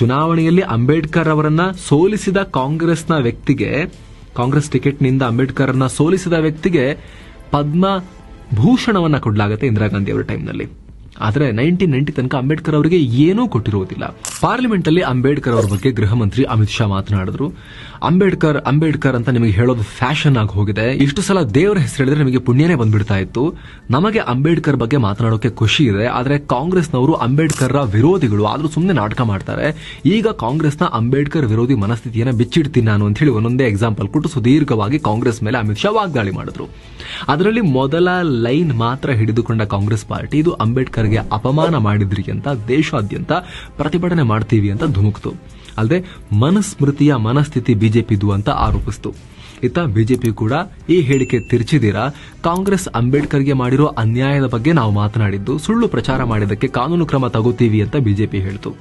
ಚುನಾವಣೆಯಲ್ಲಿ ಅಂಬೇಡ್ಕರ್ ಅವರನ್ನ ಸೋಲಿಸಿದ ಕಾಂಗ್ರೆಸ್ ಟಿಕೆಟ್ನಿಂದ ಅಂಬೇಡ್ಕರ್ನ ಸೋಲಿಸಿದ ವ್ಯಕ್ತಿಗೆ ಪದ್ಮ ಭೂಷಣವನ್ನ ಕೊಡಲಾಗುತ್ತೆ ಇಂದಿರಾ ಗಾಂಧಿ ಅವರ ಟೈಮ್ನಲ್ಲಿ. ಆದರೆ 1990 ತನಕ ಅಂಬೇಡ್ಕರ್ ಅವರಿಗೆ ಏನೂ ಕೊಟ್ಟಿರುವುದಿಲ್ಲ. ಪಾರ್ಲಿಮೆಂಟ್ ಅಲ್ಲಿ ಅಂಬೇಡ್ಕರ್ ಅವರ ಬಗ್ಗೆ ಗೃಹ ಮಂತ್ರಿ ಅಮಿತ್ ಶಾ ಮಾತನಾಡಿದ್ರು. ಅಂಬೇಡ್ಕರ್ ಅಂತ ನಿಮಗೆ ಹೇಳೋದು ಫ್ಯಾಷನ್ ಆಗಿ ಹೋಗಿದೆ. ಇಷ್ಟು ಸಲ ದೇವರ ಹೆಸರು ಹೇಳಿದ್ರೆ ನಿಮಗೆ ಪುಣ್ಯನೇ ಬಂದ್ಬಿಡ್ತಾ ಇತ್ತು. ನಮಗೆ ಅಂಬೇಡ್ಕರ್ ಬಗ್ಗೆ ಮಾತನಾಡೋಕೆ ಖುಷಿ ಇದೆ, ಆದರೆ ಕಾಂಗ್ರೆಸ್ನವರು ಅಂಬೇಡ್ಕರ್ ವಿರೋಧಿಗಳು, ಆದ್ರೂ ಸುಮ್ಮನೆ ನಾಟಕ ಮಾಡ್ತಾರೆ. ಈಗ ಕಾಂಗ್ರೆಸ್ನ ಅಂಬೇಡ್ಕರ್ ವಿರೋಧಿ ಮನಸ್ಥಿತಿಯನ್ನ ಬಿಚ್ಚಿಡ್ತೀನಿ ನಾನು ಅಂತ ಹೇಳಿ ಒಂದೊಂದೇ ಎಕ್ಸಾಂಪಲ್ ಕೊಟ್ಟು ಸುದೀರ್ಘವಾಗಿ ಕಾಂಗ್ರೆಸ್ ಮೇಲೆ ಅಮಿತ್ ಶಾ ವಾಗ್ದಾಳಿ ಮಾಡಿದ್ರು. ಅದರಲ್ಲಿ ಮೊದಲ ಲೈನ್ ಮಾತ್ರ ಹಿಡಿದುಕೊಂಡ ಕಾಂಗ್ರೆಸ್ ಪಾರ್ಟಿ ಇದು ಅಂಬೇಡ್ಕರ್ಗೆ ಅಪಮಾನ ಮಾಡಿದ್ರಿ ಅಂತ ದೇಶಾದ್ಯಂತ ಪ್ರತಿಭಟನೆ ಮಾಡ್ತೀವಿ ಅಂತ ಧುಮುಕ್ತು. ಅಲ್ಲದೆ ಮನುಸ್ಮೃತಿಯ ಮನಸ್ಥಿತಿ ಬಿಜೆಪಿದು ಅಂತ ಆರೋಪಿಸಿತು. ಇತ್ತ ಬಿಜೆಪಿ ಕೂಡ ಈ ಹೇಳಿಕೆ ತಿರ್ಚಿದಿರಾ ಕಾಂಗ್ರೆಸ್ ಅಂಬೇಡ್ಕರ್ಗೆ ಮಾಡಿರೋ ಅನ್ಯಾಯದ ಬಗ್ಗೆ ನಾವು ಮಾತನಾಡಿದ್ದು, ಸುಳ್ಳು ಪ್ರಚಾರ ಮಾಡಿದ್ದಕ್ಕೆ ಕಾನೂನು ಕ್ರಮ ತಗೋತೀವಿ ಅಂತ ಬಿಜೆಪಿ ಹೇಳಿತು.